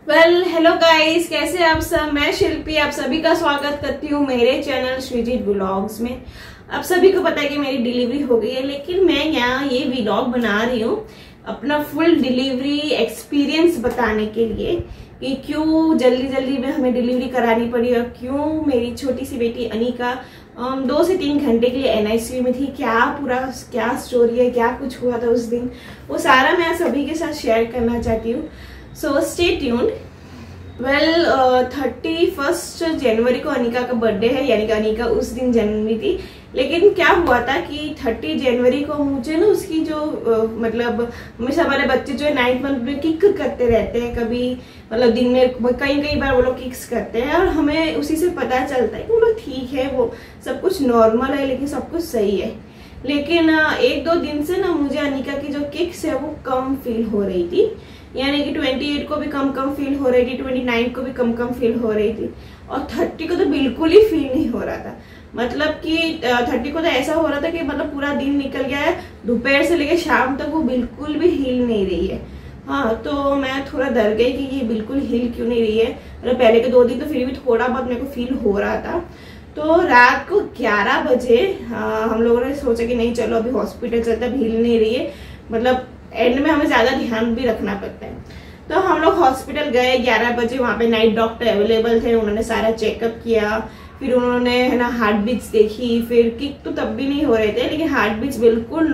Hello guys, कैसे आप सब। मैं शिल्पी आप सभी का स्वागत करती हूँ मेरे चैनल श्रीजीत व्लॉग्स में। आप सभी को पता है कि मेरी डिलीवरी हो गई है, लेकिन मैं यहाँ ये व्लॉग बना रही हूँ अपना फुल डिलीवरी एक्सपीरियंस बताने के लिए कि क्यों जल्दी जल्दी में हमें डिलीवरी करानी पड़ी और क्यों मेरी छोटी सी बेटी अनिका 2 से 3 घंटे के लिए एनआईसीयू में थी। क्या स्टोरी है, क्या कुछ हुआ था उस दिन, वो सारा मैं सभी के साथ शेयर करना चाहती हूँ। So stay tuned. 31 जनवरी को अनिका का बर्थडे है, यानी कि अनिका उस दिन जन्मी थी। लेकिन क्या हुआ था कि 30 जनवरी को मुझे ना उसकी जो हमेशा हमारे बच्चे जो है 9th मंथ में किक करते रहते हैं, कभी दिन में कई बार वो लोग किक्स करते हैं और हमें उसी से पता चलता है कि वो लोग ठीक है, वो सब कुछ नॉर्मल है, लेकिन सब कुछ सही है। लेकिन 1-2 दिन से ना मुझे अनिका की जो किक्स है वो कम फील हो रही थी, यानी कि 28 को भी कम फील हो रही थी, 29 को भी कम फील हो रही थी और 30 को तो बिल्कुल ही फील नहीं हो रहा था। मतलब कि 30 को तो ऐसा हो रहा था कि पूरा दिन निकल गया है, दोपहर से लेकर शाम तक वो बिल्कुल भी हिल नहीं रही है। हाँ, तो मैं थोड़ा डर गई कि ये बिल्कुल हिल क्यों नहीं रही है। मतलब पहले के 2 दिन तो फिर भी थोड़ा बहुत मेरे को फील हो रहा था। तो रात को 11 बजे हम लोगों ने सोचा कि नहीं चलो अभी हॉस्पिटल चलते, अब हिल नहीं रही है, मतलब एंड में हमें ज्यादा ध्यान भी रखना पड़ता है। तो हम लोग हॉस्पिटल गए 11 बजे। वहां पे नाइट डॉक्टर अवेलेबल थे, उन्होंने सारा चेकअप किया। फिर उन्होंने हार्ट बीट्स देखी। फिर किक तो तब भी नहीं हो रहे थे, लेकिन हार्ट बीट्स बिल्कुल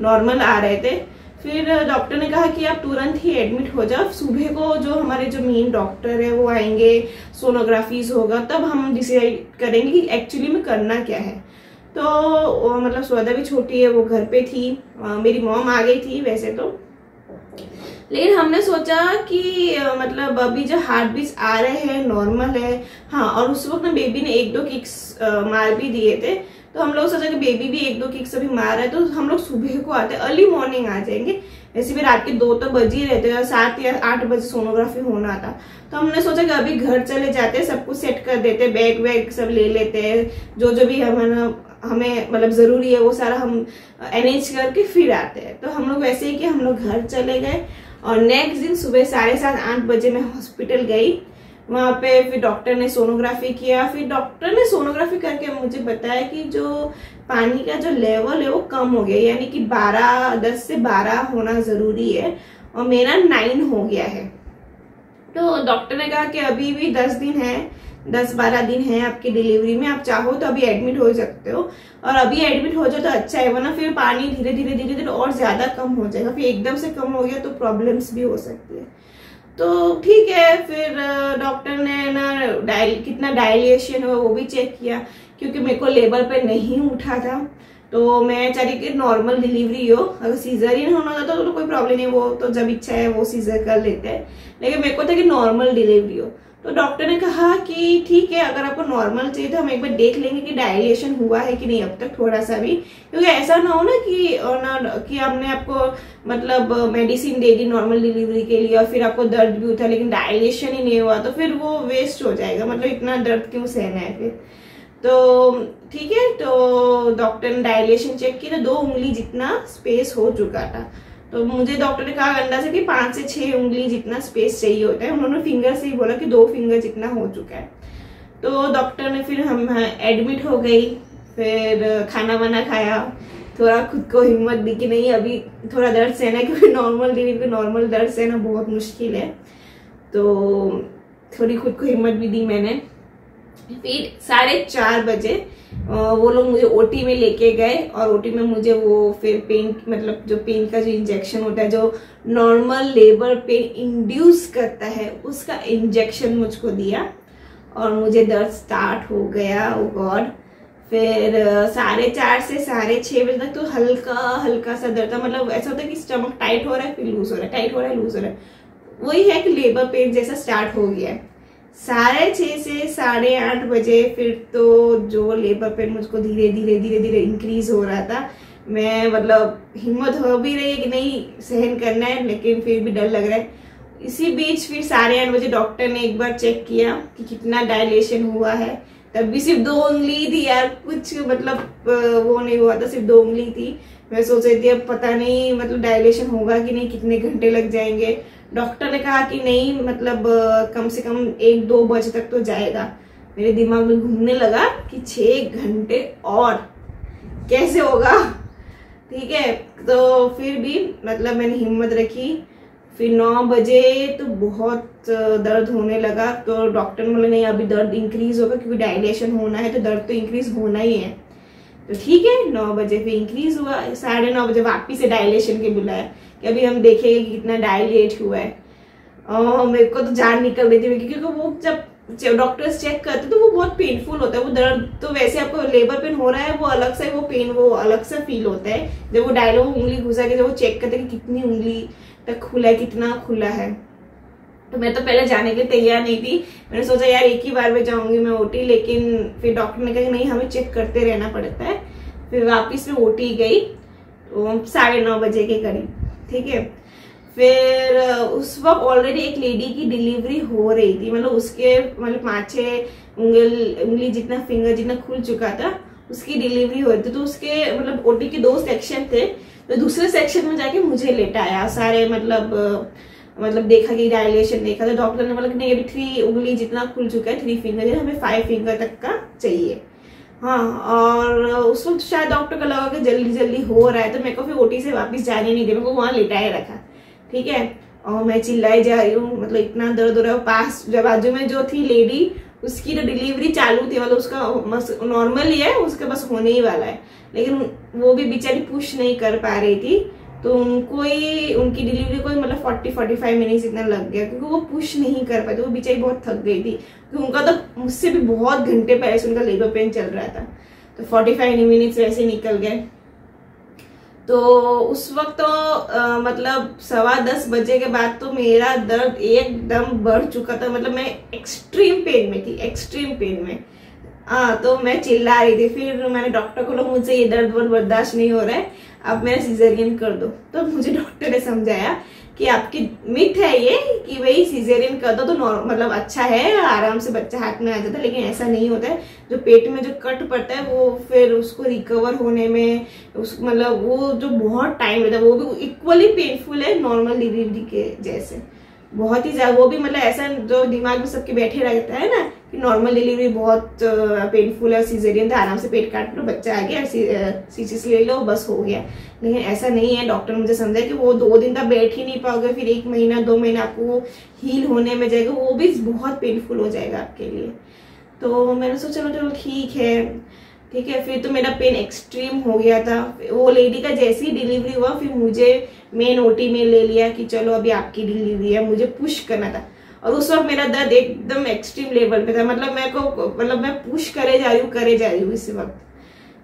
नॉर्मल आ रहे थे। फिर डॉक्टर ने कहा कि आप तुरंत ही एडमिट हो जाओ, सुबह को जो हमारे जो मेन डॉक्टर है वो आएंगे, सोनोग्राफीज होगा, तब हम डिसाइड करेंगे कि एक्चुअली में करना क्या है। तो स्वादा भी छोटी है, वो घर पे थी, मेरी मॉम आ गई थी वैसे तो। लेकिन हमने सोचा कि अभी जो हार्ट बीट्स आ रहे हैं नॉर्मल है। हाँ, और उस वक्त ना बेबी ने 1-2 किक्स मार भी दिए थे। तो हम लोग सोचा कि बेबी भी 1-2 किक्स अभी मार है, तो हम लोग सुबह को आते, अर्ली मॉर्निंग आ जाएंगे। वैसे भी रात के 2 तो बज ही रहते हैं, 7 या 8 बजे सोनोग्राफी होना था। तो हमने सोचा कि अभी घर चले जाते, सब कुछ सेट कर देते, बैग वैग सब ले लेते हैं, जो भी हमें जरूरी है वो सारा हम अरेंज करके फिर आते हैं। तो हम लोग वैसे ही कि हम लोग घर चले गए और नेक्स्ट दिन सुबह 7:30-8 बजे मैं हॉस्पिटल गई। वहां पे फिर डॉक्टर ने सोनोग्राफी किया। फिर डॉक्टर ने सोनोग्राफी करके मुझे बताया कि जो पानी का जो लेवल है वो कम हो गया, यानी कि 10 से 12 होना जरूरी है और मेरा 9 हो गया है। तो डॉक्टर ने कहा कि अभी भी 10-12 दिन है आपकी डिलीवरी में, आप चाहो तो अभी एडमिट हो सकते हो, और अभी एडमिट हो जाओ तो अच्छा है, वरना फिर पानी धीरे धीरे और ज्यादा कम हो जाएगा, फिर एकदम से कम हो गया तो प्रॉब्लम्स भी हो सकती है। तो ठीक है, फिर डॉक्टर ने ना कितना डायलेशन हुआ वो भी चेक किया, क्योंकि मेरे को लेबर पे नहीं उठा था। तो मैं चाह रही कि नॉर्मल डिलीवरी हो, अगर सीजरियन होना होता तो कोई प्रॉब्लम नहीं, वो तो जब इच्छा है वो सीजर कर लेते हैं, लेकिन मेरे को था कि नॉर्मल डिलीवरी हो। तो डॉक्टर ने कहा कि ठीक है, अगर आपको नॉर्मल चाहिए तो हम एक बार देख लेंगे कि डायलेशन हुआ है कि नहीं अब तक, थोड़ा सा भी, क्योंकि ऐसा ना हो ना कि हमने आपको medicine they the normal delivery के लिए और फिर आपको दर्द भी उठा लेकिन डायलेशन ही नहीं हुआ, तो फिर वो वेस्ट हो जाएगा, इतना दर्द क्यों सहना है फिर। तो ठीक है, तो डॉक्टर ने डायलेशन चेक की तो 2 उंगली जितना स्पेस हो चुका था। तो मुझे डॉक्टर ने कहा अंदाजा से कि 5 से 6 उंगली जितना स्पेस चाहिए होता है, उन्होंने फिंगर से ही बोला कि 2 फिंगर जितना हो चुका है। तो डॉक्टर ने फिर हम एडमिट हो गई। फिर खाना वाना खाया, थोड़ा खुद को हिम्मत दी कि नहीं अभी थोड़ा दर्द सहना है, क्योंकि नॉर्मल दर्द सहना बहुत मुश्किल है। तो थोड़ी खुद को हिम्मत भी दी मैंने। फिर 4:30 बजे वो लोग मुझे ओटी में लेके गए और ओटी में मुझे वो फिर पेन जो पेन का जो इंजेक्शन होता है, जो नॉर्मल लेबर पेन इंड्यूस करता है, उसका इंजेक्शन मुझको दिया और मुझे दर्द स्टार्ट हो गया। ओ गॉड। फिर 4:30 से 6:30 बजे तक तो हल्का सा दर्द था, ऐसा होता है कि स्टमक टाइट हो रहा है फिर लूज हो रहा है, टाइट हो रहा है लूज हो रहा है, वही है कि लेबर पेन जैसा स्टार्ट हो गया है। 6:30 से 8:30 बजे फिर तो जो लेबर पेन मुझको धीरे धीरे इंक्रीज हो रहा था। मैं हिम्मत हो भी रही है कि नहीं सहन करना है, लेकिन फिर भी डर लग रहा है। इसी बीच फिर 8:30 बजे डॉक्टर ने एक बार चेक किया कि कितना डायलेशन हुआ है। तब भी सिर्फ 2 उंगली थी यार, कुछ वो नहीं हुआ था, सिर्फ 2 उंगली थी। मैं सोच रही थी अब पता नहीं डायलेशन होगा कि नहीं, कितने घंटे लग जाएंगे। डॉक्टर ने कहा कि नहीं मतलब कम से कम 1-2 बजे तक तो जाएगा। मेरे दिमाग में घूमने लगा कि 6 घंटे और कैसे होगा। ठीक है, तो फिर भी मतलब मैंने हिम्मत रखी। फिर 9 बजे तो बहुत दर्द होने लगा, तो डॉक्टर ने बोला नहीं अभी दर्द इंक्रीज होगा क्योंकि डायलेशन होना है तो दर्द तो इंक्रीज होना ही है। तो ठीक है, 9 बजे फिर इंक्रीज हुआ। 9:30 बजे वापिस से डायलेशन के बुलाया कि अभी हम देखेंगे कि कितना डायलेट हुआ है। और मेरे को तो जान निकल रही थी क्योंकि वो जब डॉक्टर्स चेक करते तो वो बहुत पेनफुल होता है। वो दर्द तो वैसे आपको लेबर पेन हो रहा है, वो अलग से वो पेन वो अलग से फील होता है जब वो डायलो उंगली घुसा के जब वो चेक करते हैं कि कितनी उंगली तक खुला है, कितना खुला है। तो मैं तो पहले जाने के लिए तैयार नहीं थी। मैंने सोचा यार एक ही बार में जाऊंगी मैं ओटी, लेकिन फिर डॉक्टर ने कहा नहीं हमें चेक करते रहना पड़ता है। फिर वापिस में ओटी गई तो 9:30 बजे के करीब। ठीक है, फिर उस वक्त ऑलरेडी एक लेडी की डिलीवरी हो रही थी, मतलब उसके मतलब 5-6 उंगली जितना फिंगर जितना खुल चुका था उसकी डिलीवरी हो रही थी। तो उसके मतलब ओटी के 2 सेक्शन थे, तो दूसरे सेक्शन में जाके मुझे लेटाया। सारे मतलब देखा कि डायलेशन देखा, तो डॉक्टर ने बोला कि नहीं अभी 3 उंगली जितना खुल चुका है, 3 फिंगर, हमें 5 फिंगर तक का चाहिए। हाँ, और उस वक्त शायद डॉक्टर को लगा कि जल्दी जल्दी हो रहा है, तो मेरे को फिर ओटी से वापस जाने नहीं दिया, मेरे को वहां लिटाए रखा। ठीक है, और मैं चिल्लाई जा रही हूँ, मतलब इतना दर्द हो रहा है। पास जब बाजू में जो थी लेडी उसकी तो डिलीवरी चालू थी, मतलब उसका नॉर्मल ही है, उसका बस होने ही वाला है, लेकिन वो भी बेचारी पुश नहीं कर पा रही थी। तो उनकी डिलीवरी को मतलब 40-45 मिनट इतना लग गया क्योंकि वो पुश नहीं कर पाती। वो बेचारी बहुत थक गई थी क्योंकि उनका तो मुझसे भी बहुत घंटे पहले से उनका लेबर पेन चल रहा था। तो 45 मिनट वैसे निकल गए। तो उस वक्त तो मतलब 9:15 बजे के बाद तो मेरा दर्द एकदम बढ़ चुका था, मतलब मैं एक्सट्रीम पेन में थी, एक्सट्रीम पेन में। तो मैं चिल्ला रही थी। फिर मैंने डॉक्टर को बोला मुझे ये दर्द बर्दाश्त नहीं हो रहा है, अब मेरा सिजेरियन कर दो। तो मुझे डॉक्टर ने समझाया कि आपकी मिथ है ये कि भाई सिजेरियन कर दो तो मतलब अच्छा है, आराम से बच्चा हाथ में आ जाता है, लेकिन ऐसा नहीं होता है। जो पेट में जो कट पड़ता है वो फिर उसको रिकवर होने में मतलब वो जो बहुत टाइम लेता है, वो भी इक्वली पेनफुल है नॉर्मल डिलीवरी के जैसे, बहुत ही ज्यादा। वो भी मतलब ऐसा जो दिमाग में सबके बैठे रहता है ना कि नॉर्मल डिलीवरी बहुत पेनफुल है, सिजेरियन तो आराम से पेट काट लो, बच्चा आ गया, सीसीसी ले लो, बस हो गया। लेकिन ऐसा नहीं है। डॉक्टर ने मुझे समझाया कि वो 2 दिन तक बैठ ही नहीं पाओगे, फिर 1 महीना 2 महीना आपको हील होने में जाएगा, वो भी बहुत पेनफुल हो जाएगा आपके लिए। तो मैंने सोचा चलो ठीक है। फिर तो मेरा पेन एक्सट्रीम हो गया था। वो लेडी का जैसे ही डिलीवरी हुआ फिर मुझे मेन ओटी में ले लिया कि चलो अभी आपकी डिलीवरी है, मुझे पुश करना था। और उस वक्त मेरा दर्द एकदम एक्सट्रीम लेवल पे था, मतलब मैं पुश करे जा रही हूँ इस वक्त।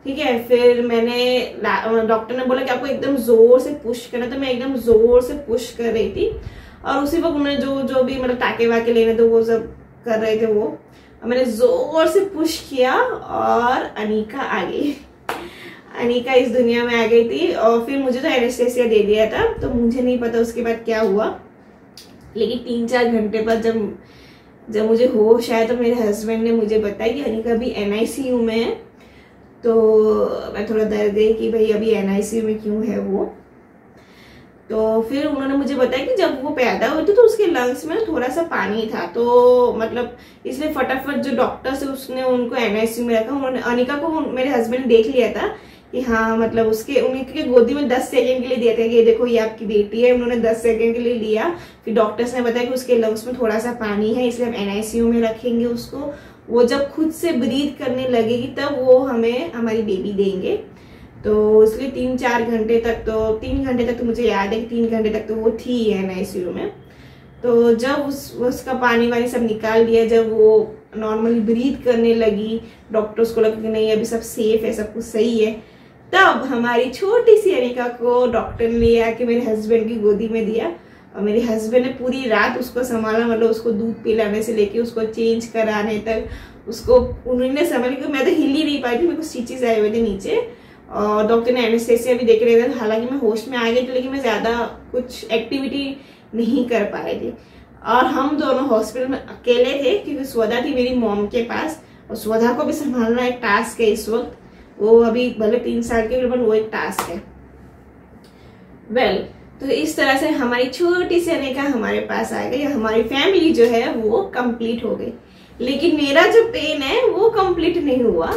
ठीक है, फिर मैंने डॉक्टर ने बोला कि आपको एकदम जोर से पुश करना, तो मैं एकदम जोर से पुश कर रही थी। और उसी वक्त उन्होंने जो भी मतलब टाके वाके लेने थे वो सब कर रहे थे वो, मैंने जोर से पुश किया और अनीका आ गई। अनीका इस दुनिया में आ गई थी। और फिर मुझे तो एनेस्थेसिया दे दिया था, तो मुझे नहीं पता उसके बाद क्या हुआ, लेकिन 3-4 घंटे बाद जब मुझे होश आया तो मेरे हस्बैंड ने मुझे बताया कि अनीका अभी NICU में है। तो मैं थोड़ा डर गई कि भाई अभी NICU में क्यों है वो। तो फिर उन्होंने मुझे बताया कि जब वो पैदा हुई थी तो उसके लंग्स में थोड़ा सा पानी था, तो मतलब इसलिए फटाफट जो डॉक्टर से उसने उनको NICU में रखा। उन्होंने अनीका को मेरे हस्बैंड ने देख लिया था कि हाँ मतलब उनके गोदी में 10 सेकंड के लिए दिया था कि ये देखो ये आपकी बेटी है। उन्होंने 10 सेकंड के लिए लिया। फिर डॉक्टर्स ने बताया कि उसके लंग्स में थोड़ा सा पानी है, इसलिए हम NICU में रखेंगे उसको। वो जब खुद से ब्रीथ करने लगेगी तब वो हमें हमारी बेबी देंगे। तो इसलिए 3-4 घंटे तक तो 3 घंटे तक तो मुझे याद है कि 3 घंटे तक तो वो थी NICU में। तो जब उसका पानी वानी सब निकाल दिया, जब वो नॉर्मली ब्रीथ करने लगी, डॉक्टर्स को लगा कि नहीं अभी सब सेफ है, सब कुछ सही है, तब हमारी छोटी सी अनीका को डॉक्टर ने ले आके मेरे हस्बैंड की गोदी में दिया। और मेरे हस्बैंड ने पूरी रात उसको संभाला, मतलब उसको दूध पिलाने से लेके उसको चेंज कराने तक उसको उन्होंने संभाला, क्योंकि मैं तो हिल ही नहीं पाई थी, मेरे को स्टिचेस आए हुए थे नीचे। और डॉक्टर ने एनेस्थेसिया भी देख रहे थे। हालांकि मैं होश में आ गई थी, लेकिन मैं ज्यादा कुछ एक्टिविटी नहीं कर पा रही थी। और हम दोनों हॉस्पिटल में अकेले थे क्योंकि स्वधा थी मेरी मॉम के पास, और स्वधा को भी संभालना एक टास्क है इस वक्त। वो अभी भले 3 साल के, बट वो एक टास्क है। वेल, तो इस तरह से हमारी छोटी सी अनिका हमारे पास आ गई, हमारी फैमिली जो है वो कंप्लीट हो गई। लेकिन मेरा जो पेन है वो कंप्लीट नहीं हुआ,